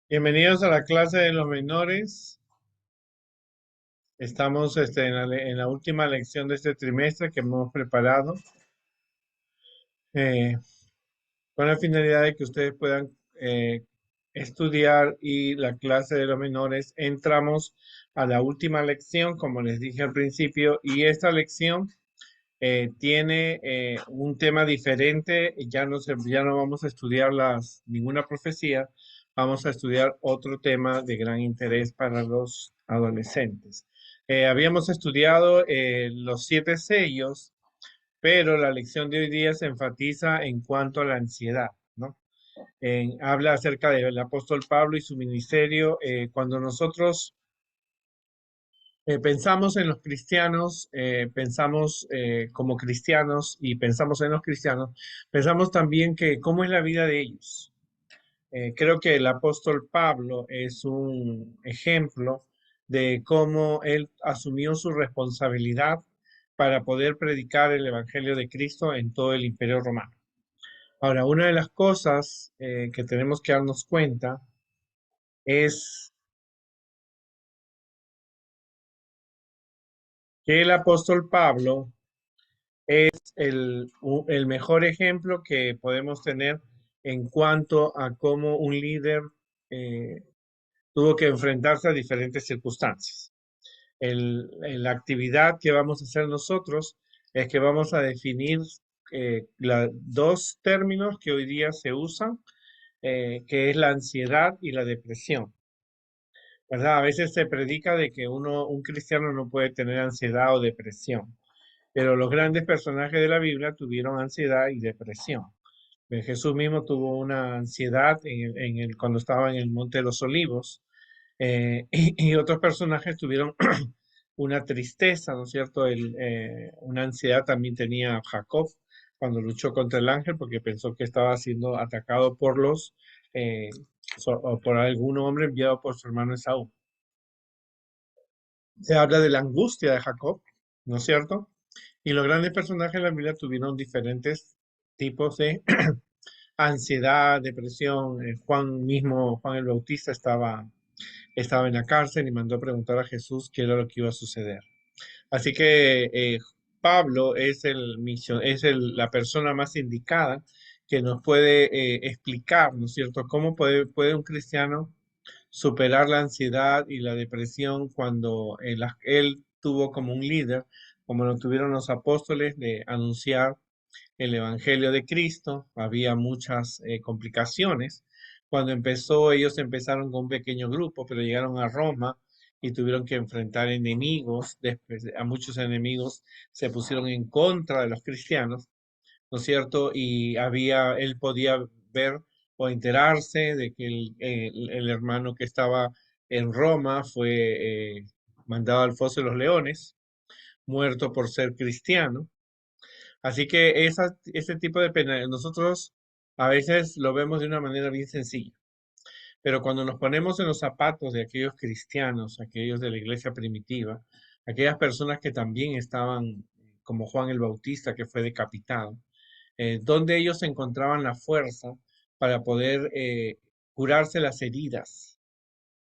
Bienvenidos a la clase de los menores. Estamos en la última lección de este trimestre que hemos preparado eh, con la finalidad de que ustedes puedan estudiar y la clase de los menores. Entramos a la última lección, como les dije al principio, y esta lección tiene un tema diferente. Ya no vamos a estudiar ninguna profecía, vamos a estudiar otro tema de gran interés para los adolescentes. Habíamos estudiado los 7 sellos, pero la lección de hoy día se enfatiza en cuanto a la ansiedad, ¿no? Habla acerca del apóstol Pablo y su ministerio. Cuando nosotros pensamos en los cristianos, pensamos como cristianos y pensamos en los cristianos, pensamos también que cómo es la vida de ellos. Creo que el apóstol Pablo es un ejemplo de cómo él asumió su responsabilidad para poder predicar el Evangelio de Cristo en todo el Imperio Romano. Ahora, una de las cosas que tenemos que darnos cuenta es que el apóstol Pablo es el mejor ejemplo que podemos tener en cuanto a cómo un líder eh, tuvo que enfrentarse a diferentes circunstancias. La actividad que vamos a hacer nosotros es que vamos a definir dos términos que hoy día se usan, que es la ansiedad y la depresión. ¿Verdad? A veces se predica de que un cristiano no puede tener ansiedad o depresión, pero los grandes personajes de la Biblia tuvieron ansiedad y depresión. Jesús mismo tuvo una ansiedad cuando estaba en el Monte de los Olivos, y otros personajes tuvieron una tristeza, ¿no es cierto? Una ansiedad también tenía Jacob cuando luchó contra el ángel porque pensó que estaba siendo atacado eh, o por algún hombre enviado por su hermano Esaú. Se habla de la angustia de Jacob, ¿no es cierto? Y los grandes personajes de la Biblia tuvieron diferentes tipos de ansiedad, depresión. Juan el Bautista estaba en la cárcel y mandó a preguntar a Jesús qué era lo que iba a suceder. Así que Pablo la persona más indicada que nos puede explicar, ¿no es cierto?, cómo puede un cristiano superar la ansiedad y la depresión cuando él tuvo como un líder, como lo tuvieron los apóstoles, de anunciar el Evangelio de Cristo. Había muchas complicaciones. Cuando ellos empezaron con un pequeño grupo, pero llegaron a Roma y tuvieron que enfrentar enemigos. Después, a muchos enemigos se pusieron en contra de los cristianos, ¿no es cierto? Él podía ver o enterarse de que el hermano que estaba en Roma fue mandado al foso de los leones, muerto por ser cristiano. Así que ese tipo de pena nosotros a veces lo vemos de una manera bien sencilla, pero cuando nos ponemos en los zapatos de aquellos cristianos, aquellos de la iglesia primitiva, aquellas personas que también estaban, como Juan el Bautista, que fue decapitado, donde ellos encontraban la fuerza para poder curarse las heridas,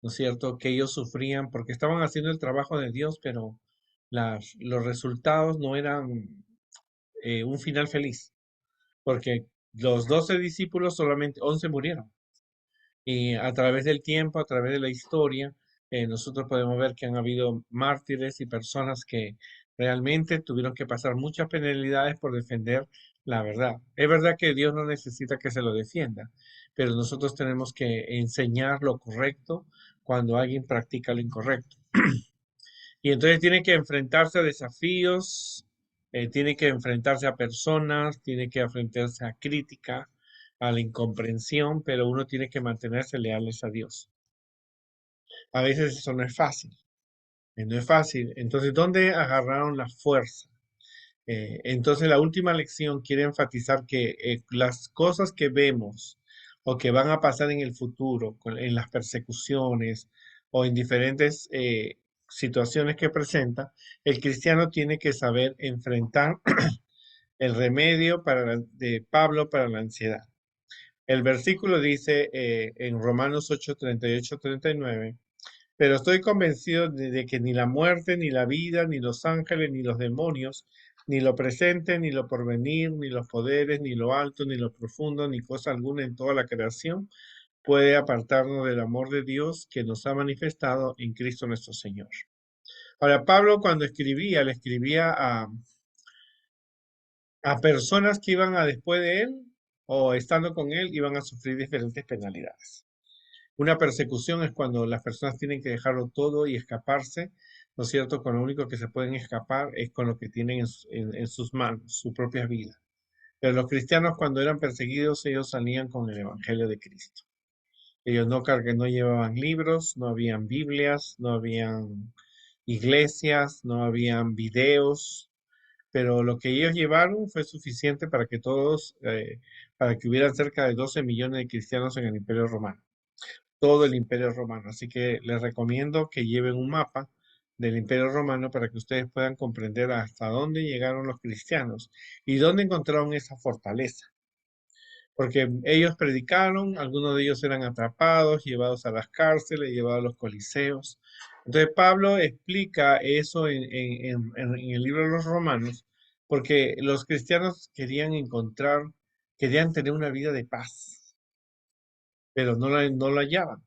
¿no es cierto?, que ellos sufrían porque estaban haciendo el trabajo de Dios, pero los resultados no eran un final feliz, porque los 12 discípulos solamente 11 murieron. Y a través del tiempo, a través de la historia, nosotros podemos ver que han habido mártires y personas que realmente tuvieron que pasar muchas penalidades por defender la verdad. Es verdad que Dios no necesita que se lo defienda, pero nosotros tenemos que enseñar lo correcto cuando alguien practica lo incorrecto. Y entonces tiene que enfrentarse a desafíos, tiene que enfrentarse a personas, tiene que enfrentarse a crítica, a la incomprensión, pero uno tiene que mantenerse leales a Dios. A veces eso no es fácil, no es fácil. Entonces, ¿dónde agarraron la fuerza? Entonces, la última lección quiere enfatizar que las cosas que vemos o que van a pasar en el futuro, en las persecuciones o en diferentes situaciones que presenta, el cristiano tiene que saber enfrentar el remedio de Pablo para la ansiedad. El versículo dice en Romanos 8, 38, 39, pero estoy convencido de que ni la muerte, ni la vida, ni los ángeles, ni los demonios, ni lo presente, ni lo porvenir, ni los poderes, ni lo alto, ni lo profundo, ni cosa alguna en toda la creación puede apartarnos del amor de Dios que nos ha manifestado en Cristo nuestro Señor. Ahora, Pablo cuando escribía, le escribía a personas que iban a después de él o estando con él, iban a sufrir diferentes penalidades. Una persecución es cuando las personas tienen que dejarlo todo y escaparse, ¿no es cierto? Con lo único que se pueden escapar es con lo que tienen en sus manos, su propia vida. Pero los cristianos cuando eran perseguidos, ellos salían con el Evangelio de Cristo. Ellos no llevaban libros, no habían Biblias, no habían iglesias, no habían videos, pero lo que ellos llevaron fue suficiente para que para que hubieran cerca de 12 millones de cristianos en el Imperio Romano, todo el Imperio Romano. Así que les recomiendo que lleven un mapa del Imperio Romano para que ustedes puedan comprender hasta dónde llegaron los cristianos y dónde encontraron esa fortaleza. Porque ellos predicaron, algunos de ellos eran atrapados, llevados a las cárceles, llevados a los coliseos. Entonces Pablo explica eso en el libro de los Romanos, porque los cristianos querían tener una vida de paz, pero no la hallaban.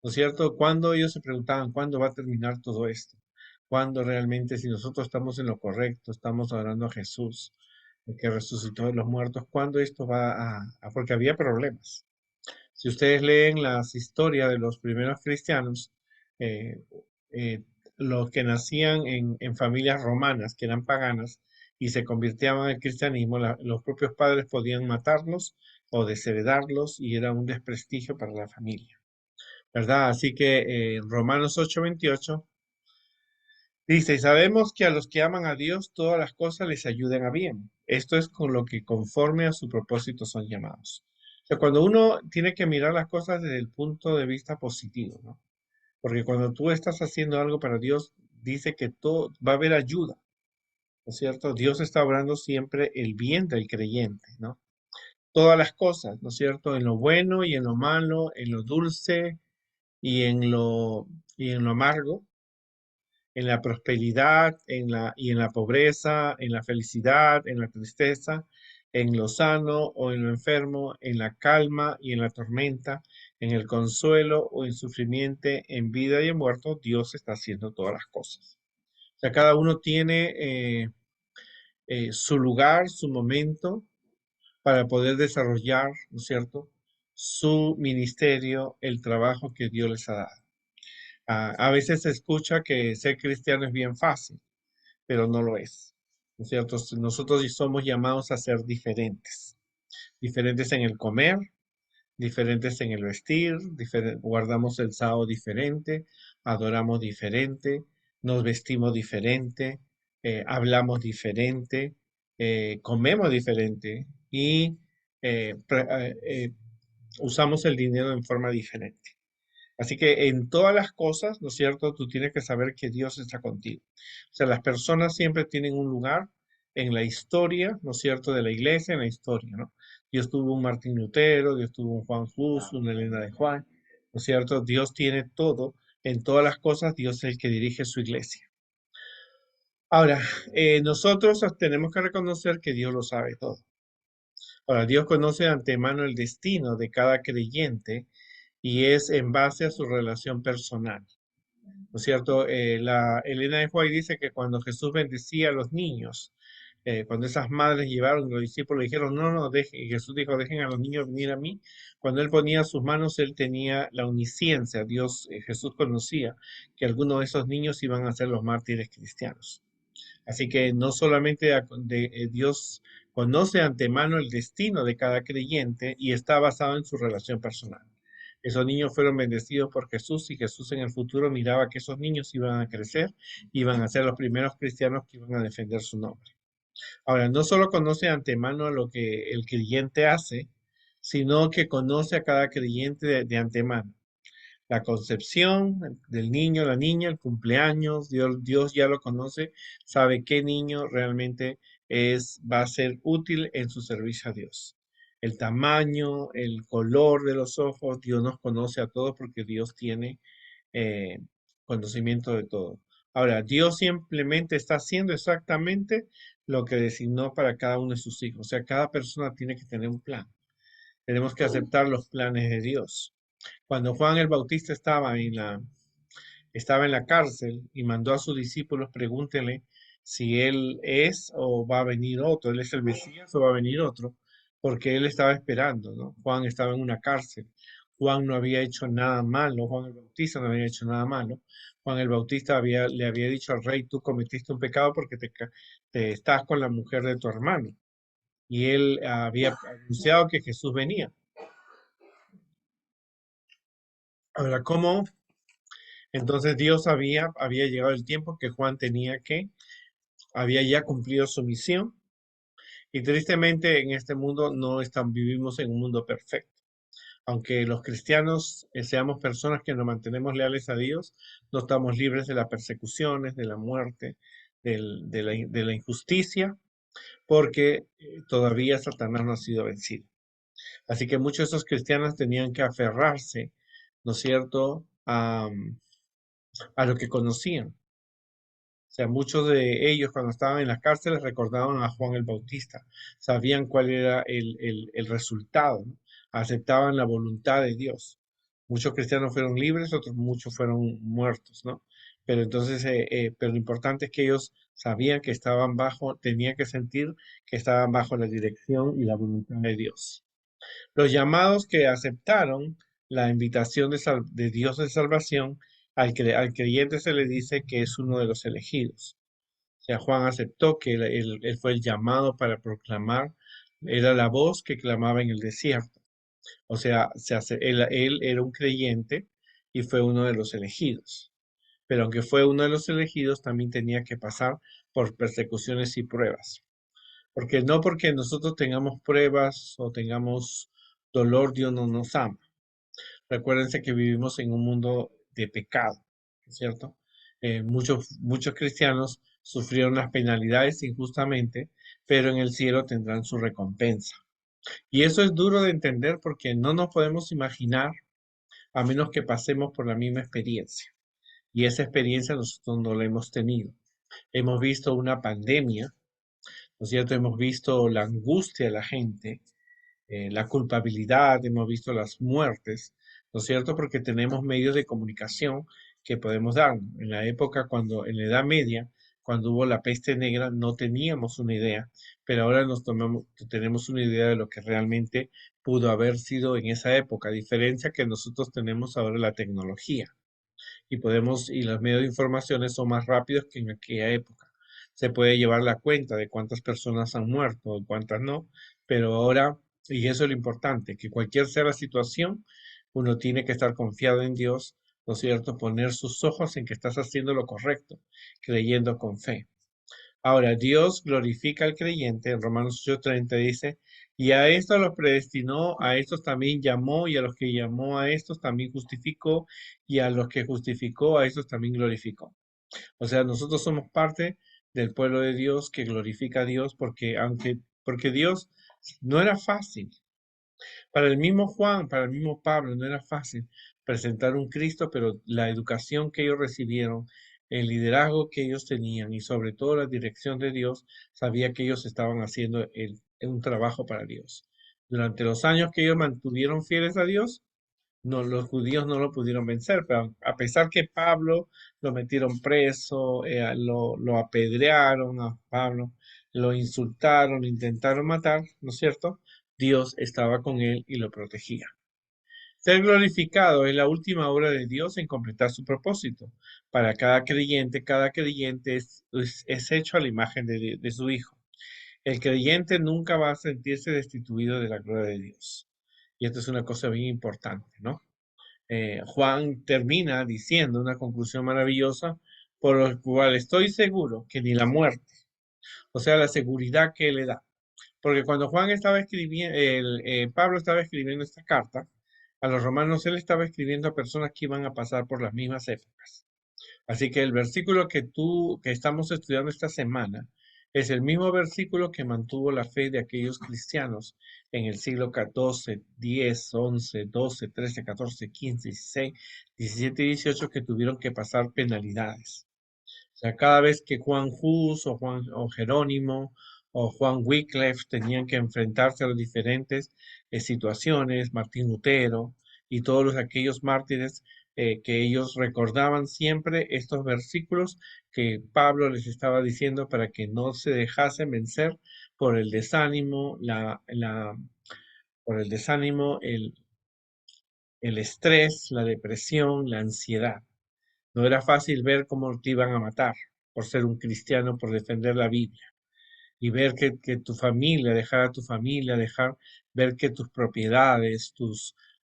¿No es cierto? Cuando ellos se preguntaban, ¿cuándo va a terminar todo esto? ¿Cuándo realmente, si nosotros estamos en lo correcto, estamos adorando a Jesús, el que resucitó de los muertos, ¿cuándo esto porque había problemas? Si ustedes leen las historias de los primeros cristianos, eh, eh, los que nacían en familias romanas, que eran paganas, y se convirtieron al cristianismo, los propios padres podían matarlos o desheredarlos y era un desprestigio para la familia. ¿Verdad? Así que Romanos 8:28 dice, y sabemos que a los que aman a Dios todas las cosas les ayudan a bien. Esto es con lo que conforme a su propósito son llamados. O sea, cuando uno tiene que mirar las cosas desde el punto de vista positivo, ¿no? Porque cuando tú estás haciendo algo para Dios, dice que todo va a haber ayuda, ¿no es cierto? Dios está obrando siempre el bien del creyente, ¿no? Todas las cosas, ¿no es cierto? En lo bueno y en lo malo, en lo dulce y y en lo amargo, en la prosperidad, y en la pobreza, en la felicidad, en la tristeza, en lo sano o en lo enfermo, en la calma y en la tormenta, en el consuelo o en sufrimiento, en vida y en muerto, Dios está haciendo todas las cosas. O sea, cada uno tiene su lugar, su momento para poder desarrollar, ¿no es cierto?, su ministerio, el trabajo que Dios les ha dado. A veces se escucha que ser cristiano es bien fácil, pero no lo es. ¿No es cierto? Nosotros somos llamados a ser diferentes. Diferentes en el comer, diferentes en el vestir, guardamos el sábado diferente, adoramos diferente, nos vestimos diferente, hablamos diferente, comemos diferente y usamos el dinero en forma diferente. Así que en todas las cosas, ¿no es cierto? Tú tienes que saber que Dios está contigo. O sea, las personas siempre tienen un lugar en la historia, ¿no es cierto? De la iglesia, en la historia, ¿no? Dios tuvo un Martín Lutero, Dios tuvo un Juan Hus, una Elena de Juan, ¿no es cierto? Dios tiene todo, en todas las cosas, Dios es el que dirige su iglesia. Ahora, nosotros tenemos que reconocer que Dios lo sabe todo. Ahora, Dios conoce de antemano el destino de cada creyente y es en base a su relación personal. ¿No es cierto? La Elena de White dice que cuando Jesús bendecía a los niños, cuando esas madres llevaron, los discípulos dijeron, no, no, y Jesús dijo, dejen a los niños venir a mí. Cuando él ponía sus manos, él tenía la omnisciencia. Jesús conocía que algunos de esos niños iban a ser los mártires cristianos. Así que no solamente Dios conoce de antemano el destino de cada creyente y está basado en su relación personal. Esos niños fueron bendecidos por Jesús y Jesús en el futuro miraba que esos niños iban a crecer, iban a ser los primeros cristianos que iban a defender su nombre. Ahora, no solo conoce de antemano lo que el creyente hace, sino que conoce a cada creyente de antemano. La concepción del niño, la niña, el cumpleaños, Dios ya lo conoce, sabe qué niño realmente va a ser útil en su servicio a Dios. El tamaño, el color de los ojos, Dios nos conoce a todos porque Dios tiene eh, conocimiento de todo. Ahora, Dios simplemente está haciendo exactamente lo que designó para cada uno de sus hijos. O sea, cada persona tiene que tener un plan. Tenemos que aceptar los planes de Dios. Cuando Juan el Bautista estaba en la cárcel y mandó a sus discípulos, pregúntenle si él es o va a venir otro, él es el Mesías o va a venir otro, porque él estaba esperando, ¿no? Juan estaba en una cárcel. Juan no había hecho nada malo, Juan el Bautista no había hecho nada malo. Juan el Bautista le había dicho al rey, tú cometiste un pecado porque te estás con la mujer de tu hermano. Y él había anunciado que Jesús venía. Ahora, ¿cómo? Entonces Dios había llegado el tiempo que Juan había ya cumplido su misión. Y tristemente en este mundo vivimos en un mundo perfecto. Aunque los cristianos seamos personas que nos mantenemos leales a Dios, no estamos libres de las persecuciones, de la muerte, de la injusticia, porque todavía Satanás no ha sido vencido. Así que muchos de esos cristianos tenían que aferrarse, ¿no es cierto?, a lo que conocían. O sea, muchos de ellos cuando estaban en las cárceles recordaban a Juan el Bautista, sabían cuál era el resultado, ¿no? Aceptaban la voluntad de Dios. Muchos cristianos fueron libres, otros muchos fueron muertos, ¿no? Pero entonces, pero lo importante es que ellos sabían que estaban tenían que sentir que estaban bajo la dirección y la voluntad de Dios. Los llamados que aceptaron la invitación de Dios de salvación, al creyente se le dice que es uno de los elegidos. O sea, Juan aceptó que él fue el llamado para proclamar, era la voz que clamaba en el desierto. O sea, él era un creyente y fue uno de los elegidos. Pero aunque fue uno de los elegidos, también tenía que pasar por persecuciones y pruebas. Porque no porque nosotros tengamos pruebas o tengamos dolor, Dios no nos ama. Recuérdense que vivimos en un mundo de pecado, ¿cierto? Muchos cristianos sufrieron las penalidades injustamente, pero en el cielo tendrán su recompensa. Y eso es duro de entender porque no nos podemos imaginar a menos que pasemos por la misma experiencia. Y esa experiencia nosotros no la hemos tenido. Hemos visto una pandemia, ¿no es cierto? Hemos visto la angustia de la gente, la culpabilidad, hemos visto las muertes, ¿no es cierto? Porque tenemos medios de comunicación que podemos dar. En la época, en la Edad Media, cuando hubo la peste negra, no teníamos una idea, pero ahora tenemos una idea de lo que realmente pudo haber sido en esa época, a diferencia que nosotros tenemos ahora la tecnología y los medios de información son más rápidos que en aquella época. Se puede llevar la cuenta de cuántas personas han muerto y cuántas no, pero ahora, y eso es lo importante, que cualquier sea la situación, uno tiene que estar confiado en Dios, ¿no es cierto? Poner sus ojos en que estás haciendo lo correcto, creyendo con fe. Ahora, Dios glorifica al creyente, en Romanos 8:30 dice, y a estos los predestinó, a estos también llamó, y a los que llamó a estos también justificó, y a los que justificó a estos también glorificó. O sea, nosotros somos parte del pueblo de Dios que glorifica a Dios porque Dios no era fácil. Para el mismo Juan, para el mismo Pablo, no era fácil presentar un Cristo, pero la educación que ellos recibieron, el liderazgo que ellos tenían y sobre todo la dirección de Dios, sabía que ellos estaban haciendo un trabajo para Dios. Durante los años que ellos mantuvieron fieles a Dios, no, los judíos no lo pudieron vencer, pero a pesar que Pablo lo metieron preso, lo apedrearon a Pablo, lo insultaron, lo intentaron matar, ¿no es cierto? Dios estaba con él y lo protegía. Ser glorificado es la última obra de Dios en completar su propósito. Para cada creyente es hecho a la imagen de su Hijo. El creyente nunca va a sentirse destituido de la gloria de Dios. Y esto es una cosa bien importante, ¿no? Juan termina diciendo una conclusión maravillosa, por lo cual estoy seguro que ni la muerte, o sea, la seguridad que él le da. Porque cuando Pablo estaba escribiendo esta carta, A los romanos él estaba escribiendo a personas que iban a pasar por las mismas épocas. Así que el versículo que estamos estudiando esta semana es el mismo versículo que mantuvo la fe de aquellos cristianos en el siglo XIV, X, XI, XII, XIII, XIV, XV, XVI, XVII y XVIII que tuvieron que pasar penalidades. O sea, cada vez que Juan Hus o Juan o Jerónimo o Juan Wycliffe tenían que enfrentarse a las diferentes situaciones, Martín Lutero y todos aquellos mártires que ellos recordaban siempre estos versículos que Pablo les estaba diciendo para que no se dejasen vencer por el desánimo, por el desánimo, el estrés, la depresión, la ansiedad. No era fácil ver cómo te iban a matar por ser un cristiano, por defender la Biblia. Y ver que tu familia, dejar a tu familia, ver que tus propiedades,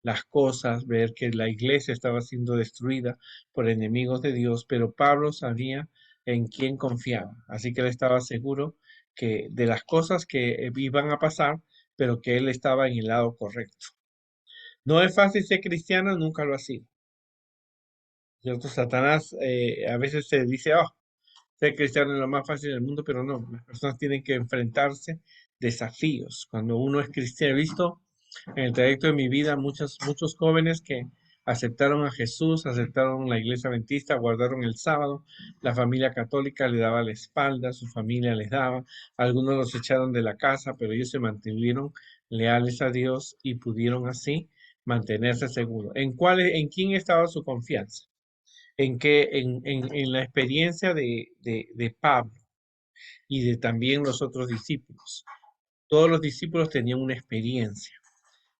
las cosas, ver que la iglesia estaba siendo destruida por enemigos de Dios, pero Pablo sabía en quién confiaba. Así que él estaba seguro que de las cosas que iban a pasar, pero que él estaba en el lado correcto. No es fácil ser cristiano, nunca lo ha sido. ¿Cierto? Satanás a veces se dice, oh, ser cristiano es lo más fácil del mundo, pero no, las personas tienen que enfrentarse desafíos. Cuando uno es cristiano, he visto en el trayecto de mi vida muchos jóvenes que aceptaron a Jesús, aceptaron la iglesia adventista, guardaron el sábado, la familia católica le daba la espalda, su familia les daba, algunos los echaron de la casa, pero ellos se mantuvieron leales a Dios y pudieron así mantenerse seguros. En quién estaba su confianza? En la experiencia de Pablo y de también los otros discípulos. Todos los discípulos tenían una experiencia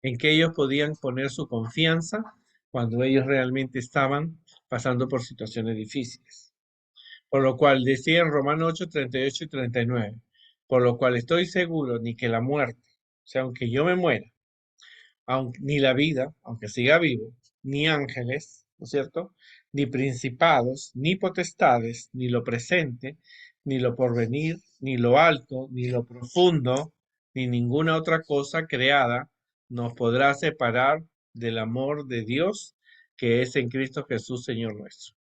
en que ellos podían poner su confianza cuando ellos realmente estaban pasando por situaciones difíciles. Por lo cual decía en Romanos 8, 38 y 39, por lo cual estoy seguro ni que la muerte, o sea, aunque yo me muera, ni la vida, aunque siga vivo, ni ángeles, ¿no es cierto? Ni principados, ni potestades, ni lo presente, ni lo porvenir, ni lo alto, ni lo profundo, ni ninguna otra cosa creada nos podrá separar del amor de Dios que es en Cristo Jesús, Señor nuestro.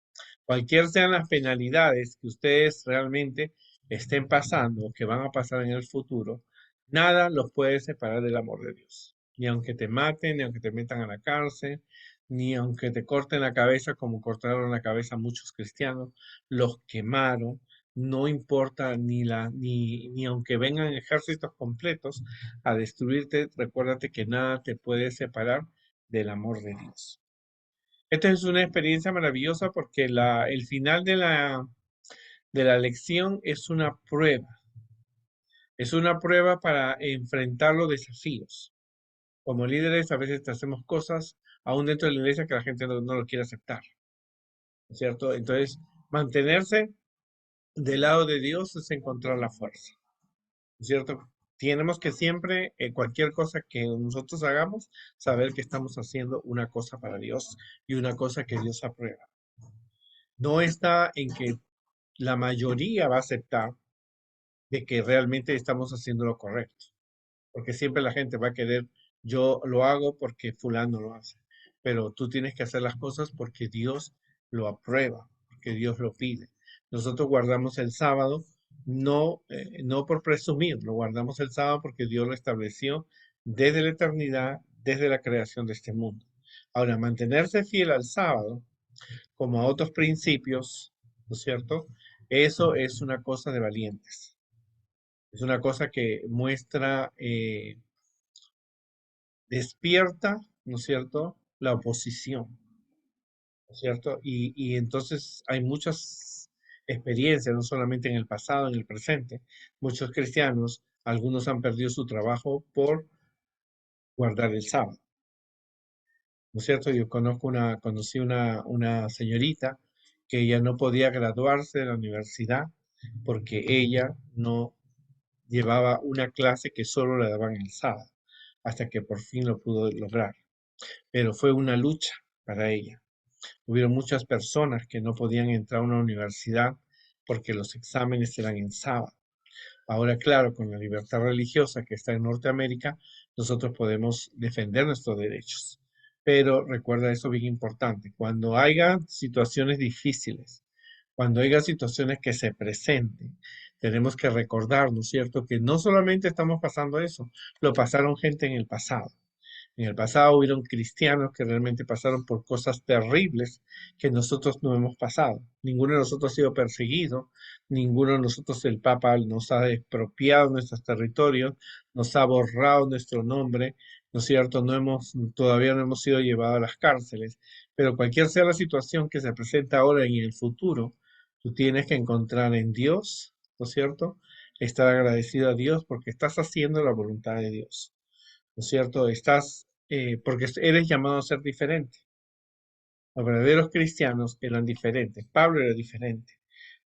Cualquier sean las penalidades que ustedes realmente estén pasando o que van a pasar en el futuro, nada los puede separar del amor de Dios. Ni aunque te maten, ni aunque te metan a la cárcel, ni aunque te corten la cabeza como cortaron la cabeza a muchos cristianos, los quemaron, no importa ni aunque vengan ejércitos completos a destruirte, recuérdate que nada te puede separar del amor de Dios. Esta es una experiencia maravillosa porque el final de la lección es una prueba para enfrentar los desafíos. Como líderes a veces hacemos cosas aún dentro de la iglesia que la gente no lo quiere aceptar, ¿no es cierto? Entonces, mantenerse del lado de Dios es encontrar la fuerza, ¿no es cierto? Tenemos que siempre, cualquier cosa que nosotros hagamos, saber que estamos haciendo una cosa para Dios y una cosa que Dios aprueba. No está en que la mayoría va a aceptar de que realmente estamos haciendo lo correcto, porque siempre la gente va a querer, yo lo hago porque fulano lo hace, pero tú tienes que hacer las cosas porque Dios lo aprueba, porque Dios lo pide. Nosotros guardamos el sábado, no por presumir, lo guardamos el sábado porque Dios lo estableció desde la eternidad, desde la creación de este mundo. Ahora, mantenerse fiel al sábado como a otros principios, ¿no es cierto? Eso es una cosa de valientes. Es una cosa que muestra, despierta, ¿no es cierto?, la oposición, ¿no es cierto? Y entonces hay muchas experiencias, no solamente en el pasado, en el presente. Muchos cristianos, algunos han perdido su trabajo por guardar el sábado, ¿no es cierto? Yo conocí una señorita que ella no podía graduarse de la universidad porque ella no llevaba una clase que solo le daban el sábado, hasta que por fin lo pudo lograr. Pero fue una lucha para ella. Hubieron muchas personas que no podían entrar a una universidad porque los exámenes eran en sábado. Ahora, claro, con la libertad religiosa que está en Norteamérica, nosotros podemos defender nuestros derechos. Pero recuerda eso bien importante. Cuando haya situaciones difíciles, cuando haya situaciones que se presenten, tenemos que recordar, ¿no es cierto?, que no solamente estamos pasando eso, lo pasaron gente en el pasado. En el pasado hubieron cristianos que realmente pasaron por cosas terribles que nosotros no hemos pasado. Ninguno de nosotros ha sido perseguido, ninguno de nosotros el Papa nos ha expropiado nuestros territorios, nos ha borrado nuestro nombre, ¿no es cierto? Todavía no hemos sido llevados a las cárceles, pero cualquier sea la situación que se presenta ahora y en el futuro, tú tienes que encontrar en Dios, ¿no es cierto? Estar agradecido a Dios porque estás haciendo la voluntad de Dios. ¿No es cierto? Porque eres llamado a ser diferente. Los verdaderos cristianos eran diferentes. Pablo era diferente.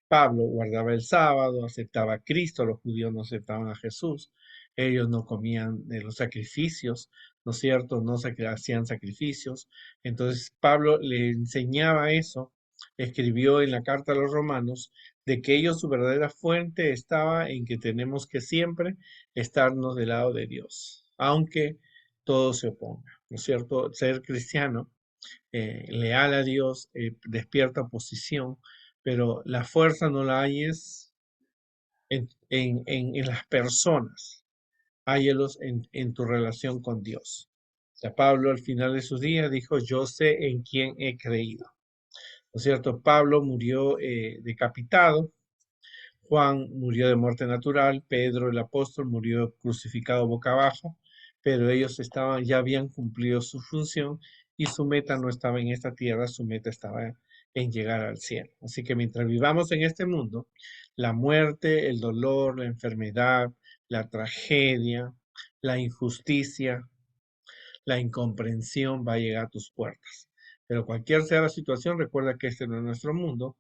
Pablo guardaba el sábado, aceptaba a Cristo, los judíos no aceptaban a Jesús, ellos no comían de los sacrificios, ¿no es cierto? No hacían sacrificios. Entonces Pablo le enseñaba eso, escribió en la carta a los romanos, de que ellos su verdadera fuente estaba en que tenemos que siempre estarnos del lado de Dios, aunque todo se oponga, ¿no es cierto? Ser cristiano leal a Dios, despierta oposición, pero la fuerza no la hayes en las personas, háyelos en tu relación con Dios. O sea, Pablo al final de sus días dijo, yo sé en quién he creído. ¿No es cierto? Pablo murió decapitado, Juan murió de muerte natural, Pedro el apóstol murió crucificado boca abajo, pero ellos ya habían cumplido su función y su meta no estaba en esta tierra, su meta estaba en llegar al cielo. Así que mientras vivamos en este mundo, la muerte, el dolor, la enfermedad, la tragedia, la injusticia, la incomprensión va a llegar a tus puertas. Pero cualquier sea la situación, recuerda que este no es nuestro mundo,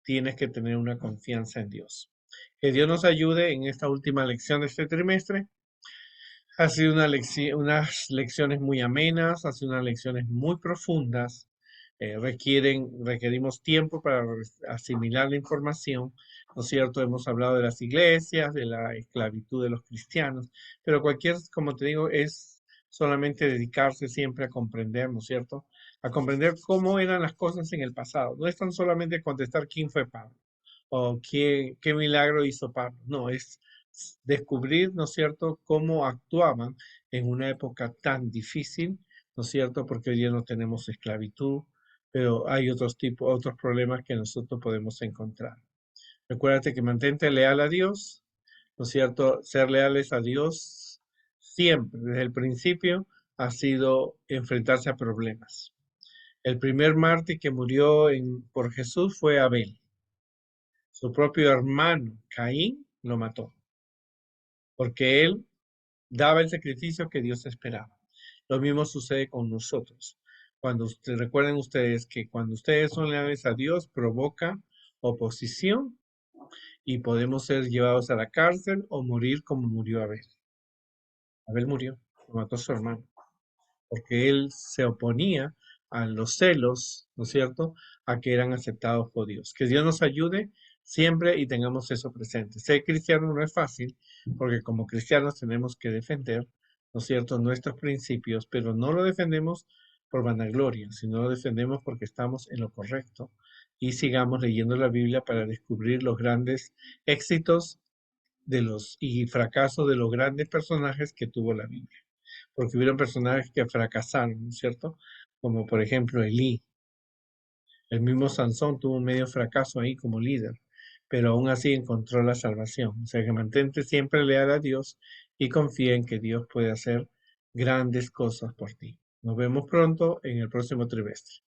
tienes que tener una confianza en Dios. Que Dios nos ayude en esta última lección de este trimestre. Ha sido unas lecciones muy amenas, ha sido unas lecciones muy profundas. Requerimos tiempo para asimilar la información, ¿no es cierto? Hemos hablado de las iglesias, de la esclavitud de los cristianos, pero como te digo, es solamente dedicarse siempre a comprender, ¿no es cierto? A comprender cómo eran las cosas en el pasado. No es tan solamente contestar quién fue Pablo o qué milagro hizo Pablo. No, es descubrir, ¿no es cierto?, cómo actuaban en una época tan difícil, ¿no es cierto?, porque hoy día no tenemos esclavitud, pero hay otros problemas que nosotros podemos encontrar. Recuérdate que mantente leal a Dios, ¿no es cierto? Ser leales a Dios siempre, desde el principio, ha sido enfrentarse a problemas. El primer mártir que murió por Jesús fue Abel. Su propio hermano, Caín, lo mató, porque él daba el sacrificio que Dios esperaba. Lo mismo sucede con nosotros. Recuerden ustedes que cuando ustedes son leales a Dios, provoca oposición y podemos ser llevados a la cárcel o morir como murió Abel. Abel murió, lo mató a su hermano, porque él se oponía a los celos, ¿no es cierto?, a que eran aceptados por Dios. Que Dios nos ayude siempre y tengamos eso presente. Ser cristiano no es fácil, porque como cristianos tenemos que defender, ¿no es cierto?, nuestros principios, pero no lo defendemos por vanagloria, sino lo defendemos porque estamos en lo correcto y sigamos leyendo la Biblia para descubrir los grandes éxitos y fracasos de los grandes personajes que tuvo la Biblia, porque hubieron personajes que fracasaron, ¿no es cierto? Como por ejemplo Elí. El mismo Sansón tuvo un medio fracaso ahí como líder, pero aún así encontró la salvación. O sea que mantente siempre leal a Dios y confía en que Dios puede hacer grandes cosas por ti. Nos vemos pronto en el próximo trimestre.